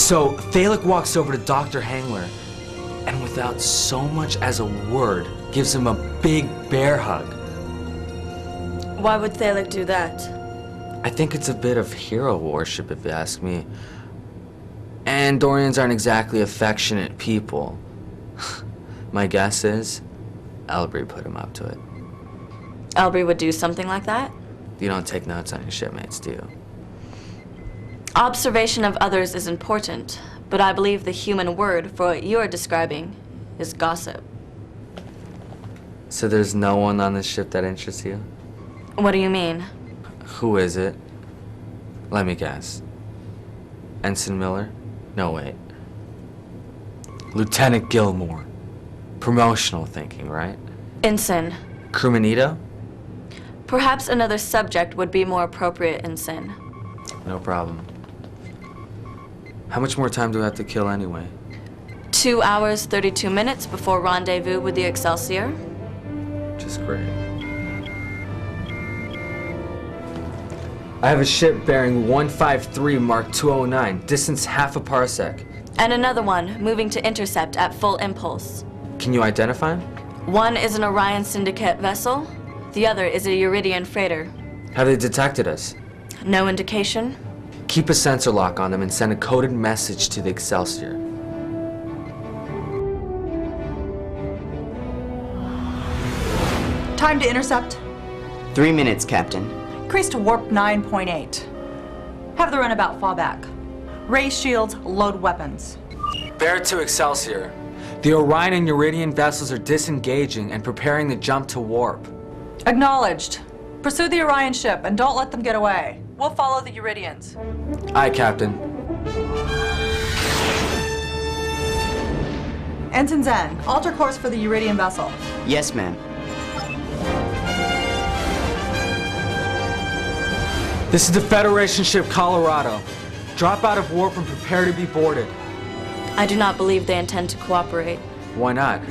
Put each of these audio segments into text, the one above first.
So Thalik walks over to Dr. Hangler and without so much as a word, gives him a big bear hug. Why would Thalik do that? I think it's a bit of hero worship, if you ask me. Andorians aren't exactly affectionate people. My guess is Elbry put him up to it. Elbry would do something like that? You don't take notes on your shipmates, do you? Observation of others is important, but I believe the human word for what you're describing is gossip. So there's no one on this ship that interests you? What do you mean? Who is it? Let me guess. Ensign Miller? No, wait. Lieutenant Gilmore. Promotional thinking, right? Ensign. Crewmanito? Perhaps another subject would be more appropriate, Ensign. No problem. How much more time do I have to kill anyway? 2 hours, 32 minutes before rendezvous with the Excelsior. Just great. I have a ship bearing 153 Mark 209, distance half a parsec. And another one moving to intercept at full impulse. Can you identify him? One is an Orion Syndicate vessel. The other is a Eurydian freighter. Have they detected us? No indication. Keep a sensor lock on them and send a coded message to the Excelsior. Time to intercept. 3 minutes, Captain. Increase to warp 9.8. Have the runabout fall back. Raise shields, load weapons. Bear to Excelsior. The Orion and Eurydian vessels are disengaging and preparing the jump to warp. Acknowledged. Pursue the Orion ship and don't let them get away. We'll follow the Eurydians. Aye, Captain. Ensign Zen, alter course for the Eurydian vessel. Yes, ma'am. This is the Federation ship Colorado. Drop out of warp and prepare to be boarded. I do not believe they intend to cooperate. Why not?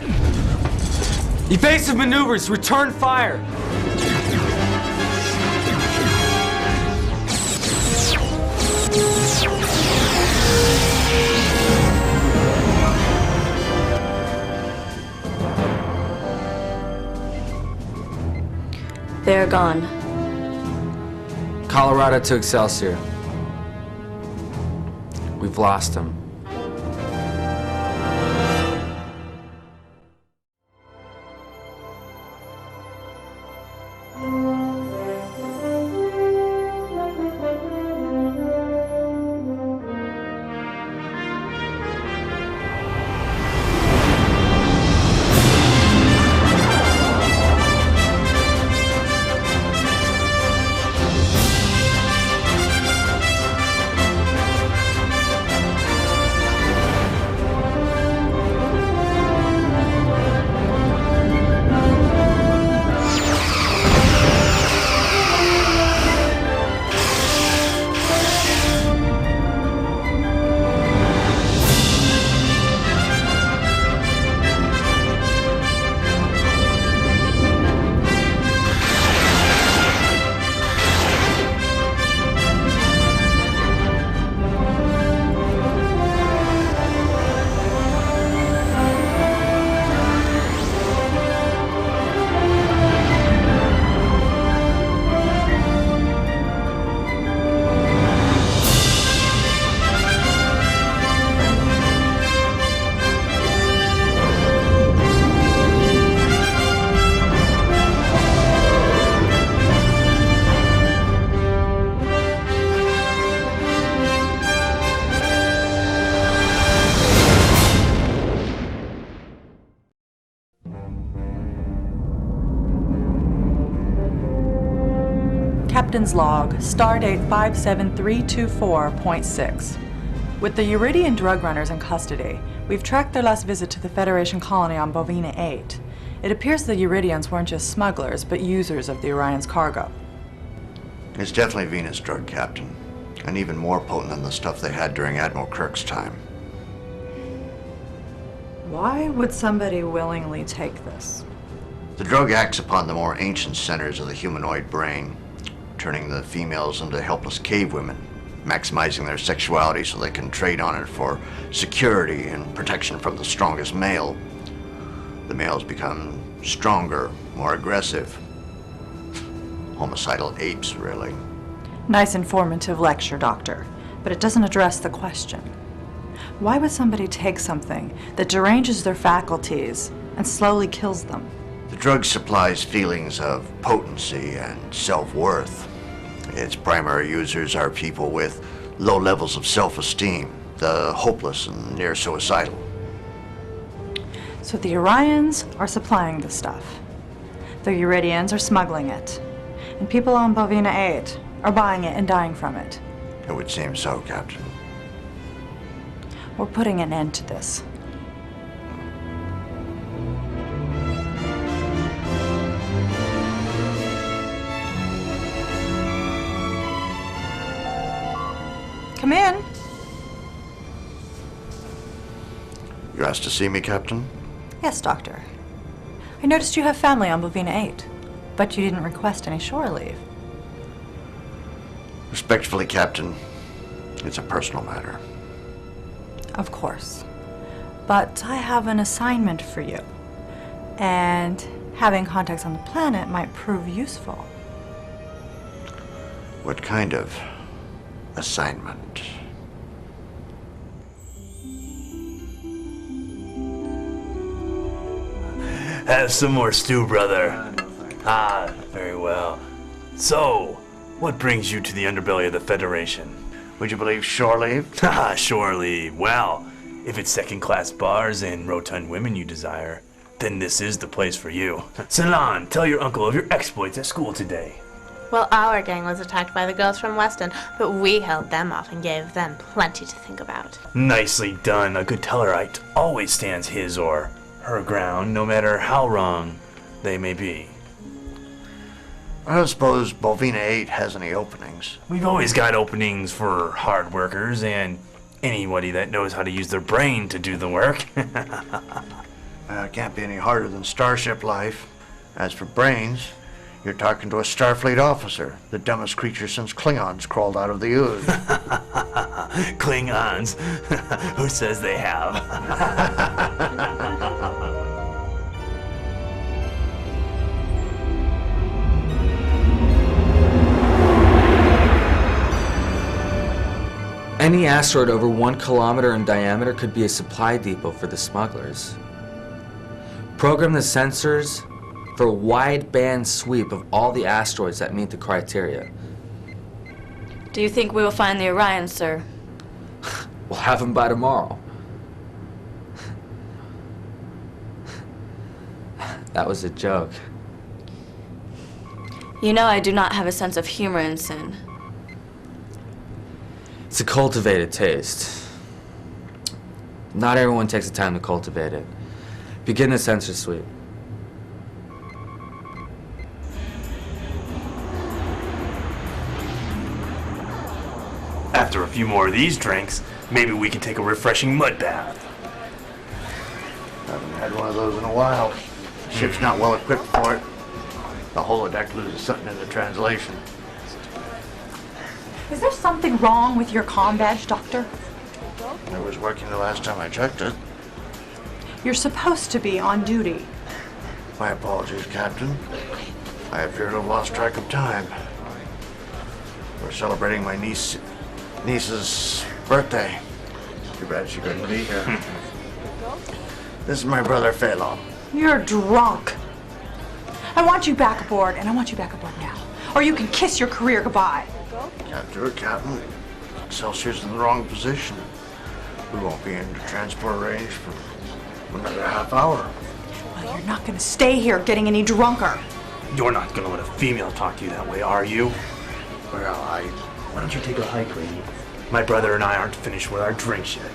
Evasive maneuvers, return fire! They're gone. Colorado to Excelsior. We've lost him. Captain's log, stardate 57324.6. With the Eurydian drug runners in custody, we've tracked their last visit to the Federation colony on Bovina 8. It appears the Eurydians weren't just smugglers, but users of the Orion's cargo. It's definitely Venus drug, Captain. And even more potent than the stuff they had during Admiral Kirk's time. Why would somebody willingly take this? The drug acts upon the more ancient centers of the humanoid brain, turning the females into helpless cave women, maximizing their sexuality so they can trade on it for security and protection from the strongest male. The males become stronger, more aggressive. Homicidal apes, really. Nice informative lecture, Doctor, but it doesn't address the question. Why would somebody take something that deranges their faculties and slowly kills them? The drug supplies feelings of potency and self-worth. Its primary users are people with low levels of self-esteem, the hopeless and near suicidal. So the Orions are supplying the stuff. The Euridians are smuggling it. And people on Bovina 8 are buying it and dying from it. It would seem so, Captain. We're putting an end to this. Come in. You asked to see me, Captain? Yes, Doctor. I noticed you have family on Bovina 8, but you didn't request any shore leave. Respectfully, Captain, it's a personal matter. Of course. But I have an assignment for you. And having contacts on the planet might prove useful. What kind of assignment? Have some more stew, brother. Ah, very well. So, what brings you to the underbelly of the Federation? Would you believe shore leave? Ah, surely. Well, if it's second-class bars and rotund women you desire, then this is the place for you. Celan, tell your uncle of your exploits at school today. Well, our gang was attacked by the girls from Weston, but we held them off and gave them plenty to think about. Nicely done. A good Tellarite always stands his or her ground, no matter how wrong they may be. I don't suppose Bovina 8 has any openings. We've always got openings for hard workers and anybody that knows how to use their brain to do the work. It can't be any harder than Starship life. As for brains, you're talking to a Starfleet officer, the dumbest creature since Klingons crawled out of the ooze. Klingons? Who says they have? Any asteroid over 1 kilometer in diameter could be a supply depot for the smugglers. Program the sensors for a wide-band sweep of all the asteroids that meet the criteria. Do you think we will find the Orion, sir? We'll have them by tomorrow. That was a joke. You know I do not have a sense of humor in sin. It's a cultivated taste. Not everyone takes the time to cultivate it. Begin the sensor sweep. After a few more of these drinks, maybe we can take a refreshing mud bath. Haven't had one of those in a while. Ship's not well equipped for it. The holodeck loses something in the translation. Is there something wrong with your comm badge, Doctor? It was working the last time I checked it. You're supposed to be on duty. My apologies, Captain. I appear to have lost track of time. We're celebrating my niece's birthday. Too bad she couldn't be here. This is my brother, Phelan. You're drunk. I want you back aboard, and I want you back aboard now. Or you can kiss your career goodbye. Can't do it, Captain. Excelsior's in the wrong position. We won't be into transport range for another half hour. Well, you're not going to stay here getting any drunker. You're not gonna let a female talk to you that way, are you? Well, Why don't you take a hike, lady? My brother and I aren't finished with our drinks yet.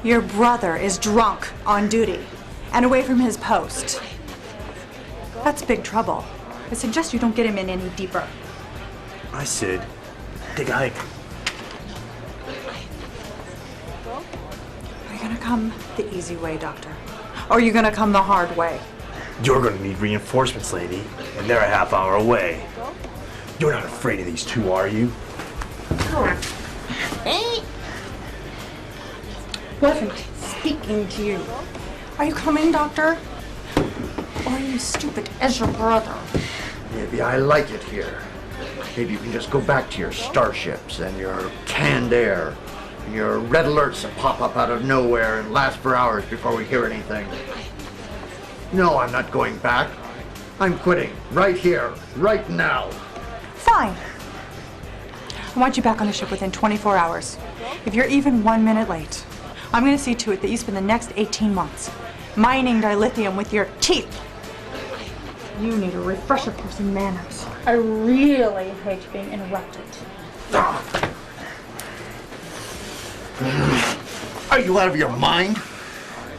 Your brother is drunk on duty and away from his post. That's big trouble. I suggest you don't get him in any deeper. I said, take a hike. Are you gonna come the easy way, Doctor? Or are you gonna come the hard way? You're gonna need reinforcements, lady, and they're a half hour away. You're not afraid of these two, are you? Wasn't speaking to you. Are you coming, Doctor? Or are you stupid as your brother? Maybe I like it here. Maybe you can just go back to your starships and your canned air and your red alerts that pop up out of nowhere and last for hours before we hear anything. No, I'm not going back. I'm quitting right here, right now. Fine. I want you back on the ship within 24 hours. If you're even 1 minute late, I'm going to see to it that you spend the next 18 months mining dilithium with your teeth. You need a refresher for some manners. I really hate being interrupted. Are you out of your mind?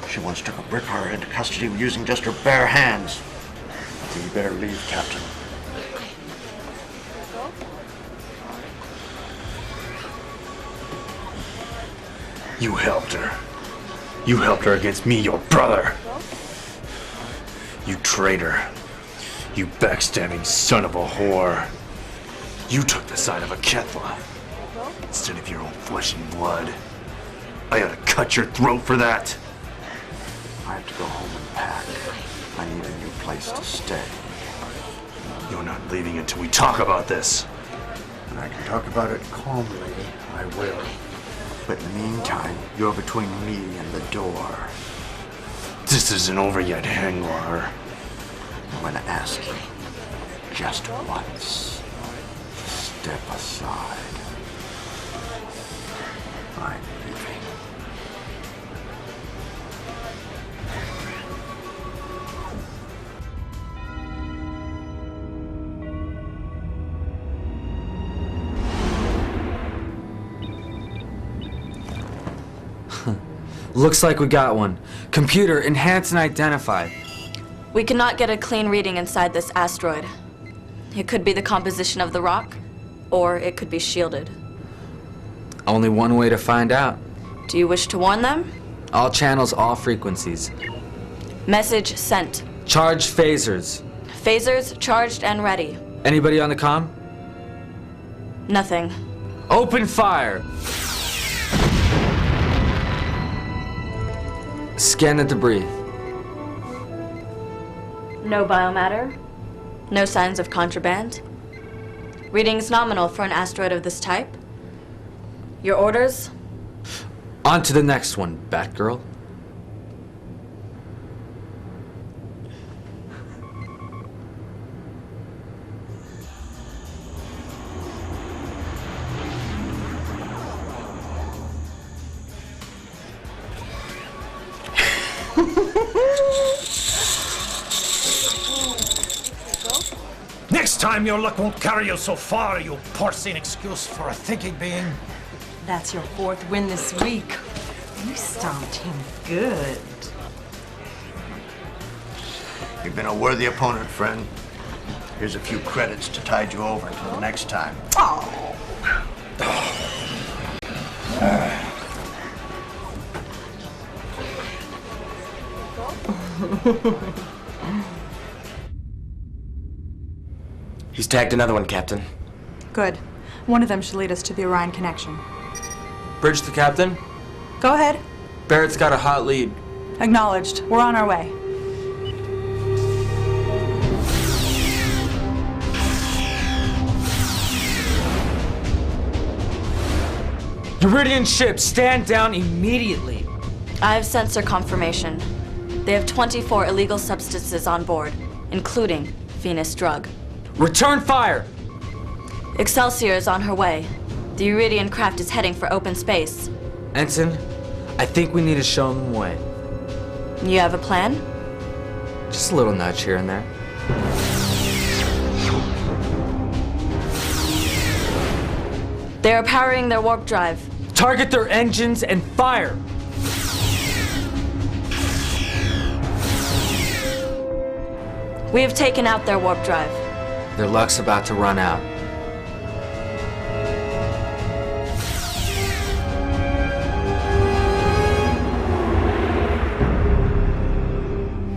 She once took a Britpar into custody using just her bare hands. I think you better leave, Captain. You helped her. You helped her against me, your brother. You traitor. You backstabbing son of a whore. You took the side of a Kethla instead of your own flesh and blood. I ought to cut your throat for that. I have to go home and pack. I need a new place to stay. You're not leaving until we talk about this. And I can talk about it calmly. I will. But in the meantime, you're between me and the door. This isn't over yet, Hanglar. I'm gonna ask you, just once, step aside. I'm leaving. Looks like we got one. Computer, enhance and identify. We cannot get a clean reading inside this asteroid. It could be the composition of the rock, or it could be shielded. Only one way to find out. Do you wish to warn them? All channels, all frequencies. Message sent. Charge phasers. Phasers charged and ready. Anybody on the comm? Nothing. Open fire! Scan the debris. No biomatter. No signs of contraband. Readings nominal for an asteroid of this type. Your orders? On to the next one, Batgirl. Next time your luck won't carry you so far, you porcine excuse for a thinking being. That's your fourth win this week. You stomped him good. You've been a worthy opponent, friend. Here's a few credits to tide you over until the next time. Oh. He's tagged another one, Captain. Good. One of them should lead us to the Orion connection. Bridge to Captain. Go ahead. Barrett's got a hot lead. Acknowledged. We're on our way. Uridian ship, stand down immediately. I have sensor confirmation. They have 24 illegal substances on board, including Venus drug. Return fire! Excelsior is on her way. The Uridian craft is heading for open space. Ensign, I think we need to show them the way. You have a plan? Just a little nudge here and there. They are powering their warp drive. Target their engines and fire! We have taken out their warp drive. Their luck's about to run out.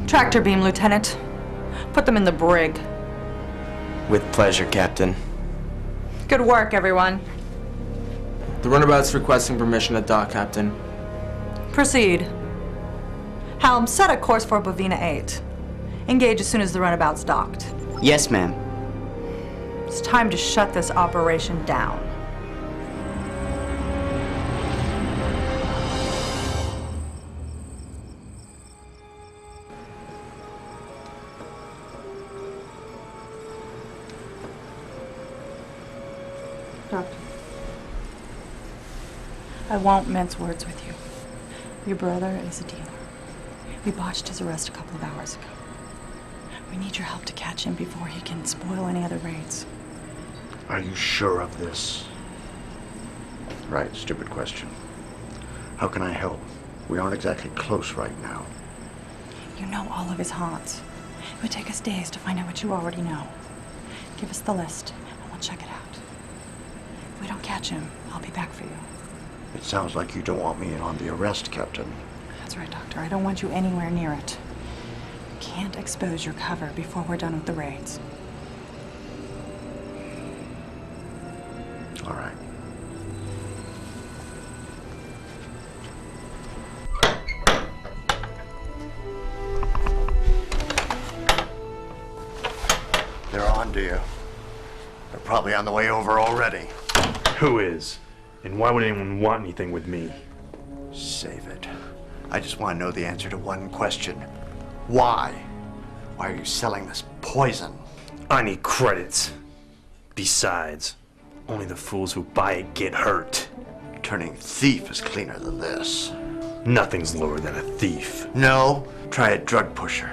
Tractor beam, Lieutenant. Put them in the brig. With pleasure, Captain. Good work, everyone. The runabout's requesting permission to dock, Captain. Proceed. Helm, set a course for Bovina 8. Engage as soon as the runabout's docked. Yes, ma'am. It's time to shut this operation down. Doctor, I won't mince words with you. Your brother is a dealer. We botched his arrest a couple of hours ago. We need your help to catch him before he can spoil any other raids. Are you sure of this? Right, stupid question. How can I help? We aren't exactly close right now. You know all of his haunts. It would take us days to find out what you already know. Give us the list, and we'll check it out. If we don't catch him, I'll be back for you. It sounds like you don't want me in on the arrest, Captain. That's right, Doctor. I don't want you anywhere near it. You can't expose your cover before we're done with the raids. All right. They're on to you. They're probably on the way over already. Who is? And why would anyone want anything with me? Save it. I just want to know the answer to one question. Why? Why are you selling this poison? I need credits. Besides, only the fools who buy it get hurt. Turning thief is cleaner than this. Nothing's lower than a thief. No, try a drug pusher.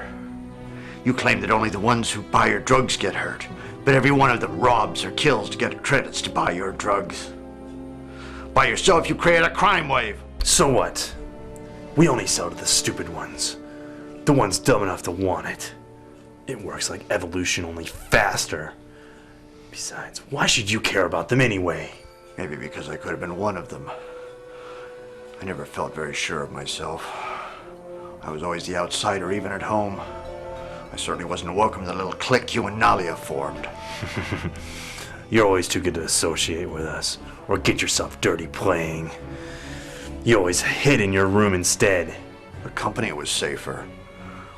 You claim that only the ones who buy your drugs get hurt, but every one of them robs or kills to get credits to buy your drugs. By yourself, you create a crime wave. So what? We only sell to the stupid ones. The ones dumb enough to want it. It works like evolution, only faster. Besides, why should you care about them anyway? Maybe because I could have been one of them. I never felt very sure of myself. I was always the outsider, even at home. I certainly wasn't welcome to the little clique you and Nalia formed. You're always too good to associate with us, or get yourself dirty playing. You always hid in your room instead. The company was safer.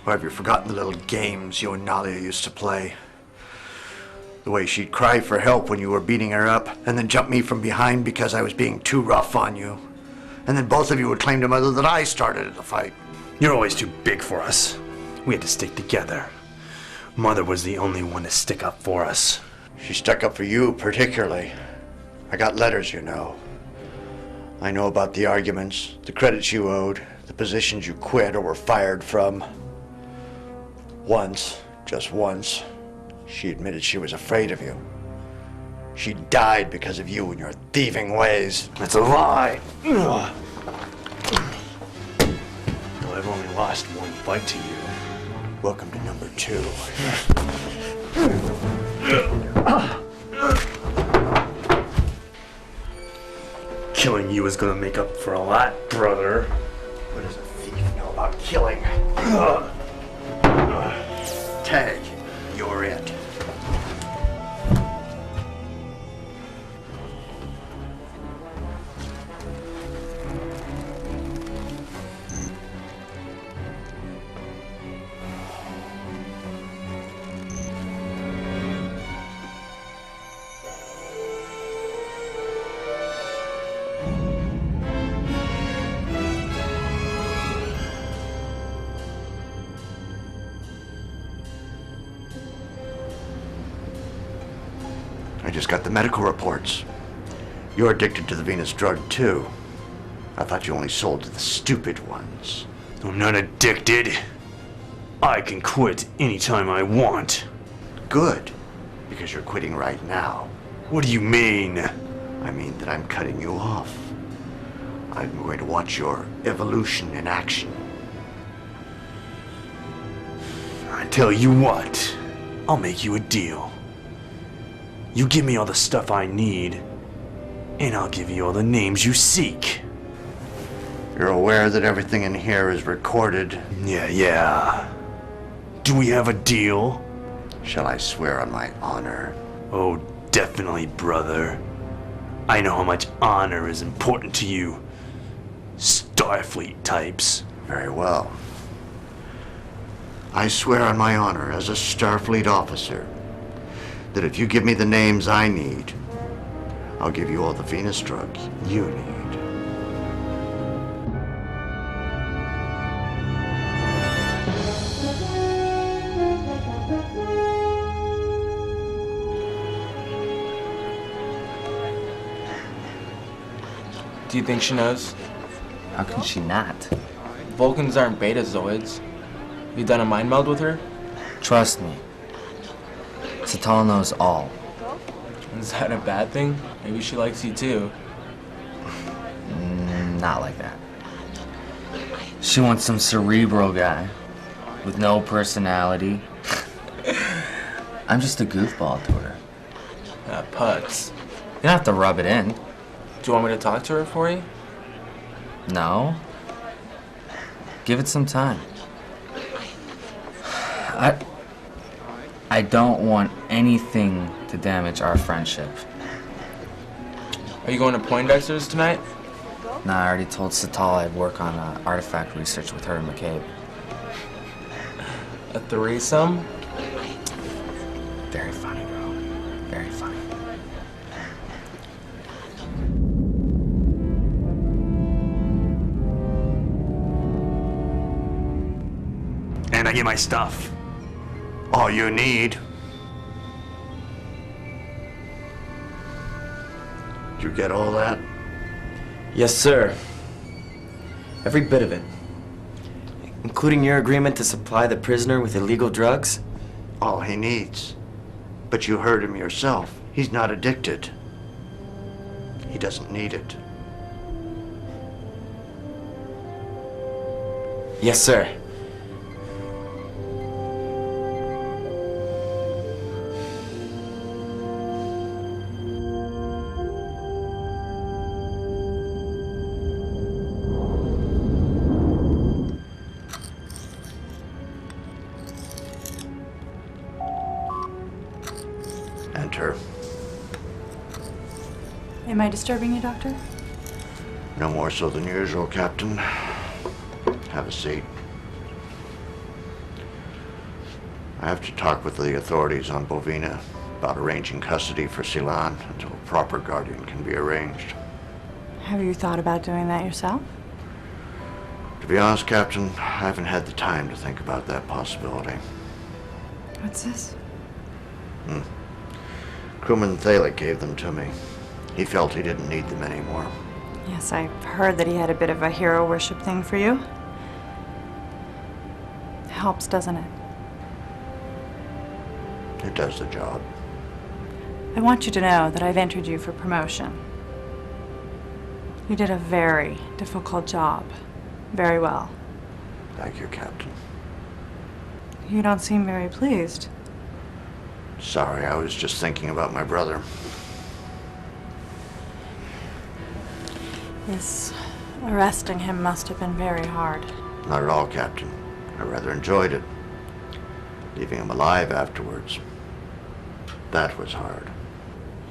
Or have you forgotten the little games you and Nalia used to play? The way she'd cry for help when you were beating her up, and then jump me from behind because I was being too rough on you. And then both of you would claim to Mother that I started the fight. You're always too big for us. We had to stick together. Mother was the only one to stick up for us. She stuck up for you, particularly. I got letters, you know. I know about the arguments, the credits you owed, the positions you quit or were fired from. Once, just once, she admitted she was afraid of you. She died because of you and your thieving ways. That's a lie. Well, I've only lost one fight to you. Welcome to number 2. Killing you is gonna make up for a lot, brother. What does a thief know about killing? Tag, you're it. I just got the medical reports. You're addicted to the Venus drug, too. I thought you only sold to the stupid ones. I'm not addicted. I can quit anytime I want. Good, because you're quitting right now. What do you mean? I mean that I'm cutting you off. I'm going to watch your evolution in action. I tell you what, I'll make you a deal. You give me all the stuff I need, and I'll give you all the names you seek. You're aware that everything in here is recorded? Yeah. Do we have a deal? Shall I swear on my honor? Oh, definitely, brother. I know how much honor is important to you, Starfleet types. Very well. I swear on my honor as a Starfleet officer that if you give me the names I need, I'll give you all the Venus drugs you need. Do you think she knows? How can she not? Vulcans aren't betazoids. You done a mind meld with her? Trust me. Satal knows all. Is that a bad thing? Maybe she likes you too. Not like that. She wants some cerebral guy with no personality. I'm just a goofball to her. Putz. You don't have to rub it in. Do you want me to talk to her for you? No. Give it some time. I don't want anything to damage our friendship. Are you going to Poindexter's tonight? Nah, I already told Satal I'd work on artifact research with her and McCabe. A threesome? Very funny, bro. Very funny. And I get my stuff. All you need. Did you get all that? Yes, sir. Every bit of it. Including your agreement to supply the prisoner with illegal drugs? All he needs. But you heard him yourself. He's not addicted. He doesn't need it. Yes, sir. Enter. Am I disturbing you, Doctor? No more so than usual, Captain. Have a seat. I have to talk with the authorities on Bovina about arranging custody for Silan until a proper guardian can be arranged. Have you thought about doing that yourself? To be honest, Captain, I haven't had the time to think about that possibility. What's this? Crewman Thalik gave them to me. He felt he didn't need them anymore. Yes, I've heard that he had a bit of a hero worship thing for you. Helps, doesn't it? It does the job. I want you to know that I've entered you for promotion. You did a very difficult job. Very well. Thank you, Captain. You don't seem very pleased. Sorry, I was just thinking about my brother. Yes, arresting him must have been very hard. Not at all, Captain. I rather enjoyed it. Leaving him alive afterwards. That was hard.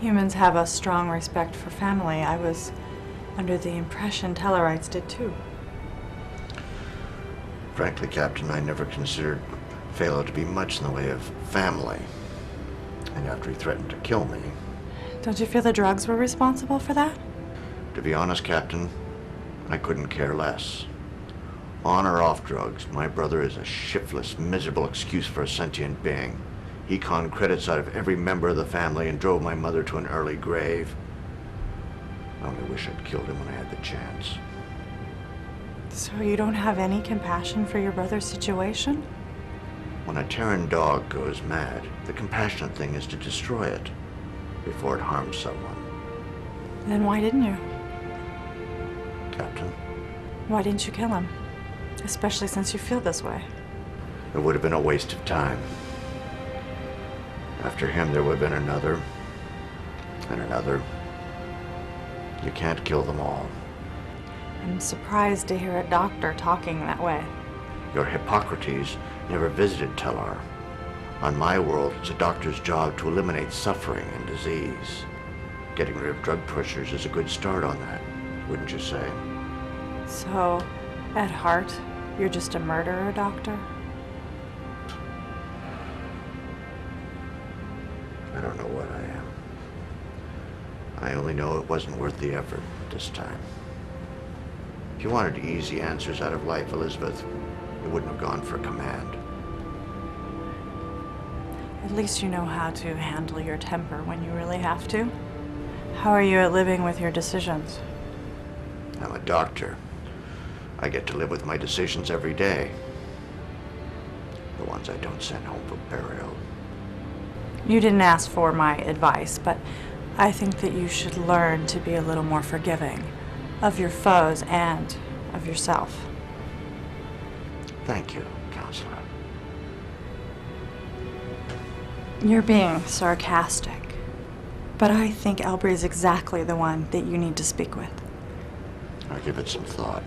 Humans have a strong respect for family. I was under the impression Tellarites did too. Frankly, Captain, I never considered Phalo to be much in the way of family. And after he threatened to kill me... Don't you feel the drugs were responsible for that? To be honest, Captain, I couldn't care less. On or off drugs, my brother is a shiftless, miserable excuse for a sentient being. He conned credits out of every member of the family and drove my mother to an early grave. I only wish I'd killed him when I had the chance. So you don't have any compassion for your brother's situation? When a Terran dog goes mad, the compassionate thing is to destroy it before it harms someone. Then why didn't you? Captain, Why didn't you kill him? Especially since you feel this way. it would have been a waste of time. After him, there would have been another, and another. You can't kill them all. I'm surprised to hear a doctor talking that way. Your Hippocrates never visited Tellar. On my world, it's a doctor's job to eliminate suffering and disease. Getting rid of drug pushers is a good start on that, wouldn't you say? So, at heart, you're just a murderer, Doctor? I don't know what I am. I only know it wasn't worth the effort this time. If you wanted easy answers out of life, Elizabeth, you wouldn't have gone for command. At least you know how to handle your temper when you really have to. How are you at living with your decisions? I'm a doctor. I get to live with my decisions every day. The ones I don't send home for burial. You didn't ask for my advice, but I think that you should learn to be a little more forgiving of your foes and of yourself. Thank you, Counselor. You're being sarcastic, but I think Elbrey is exactly the one that you need to speak with. I'll give it some thought.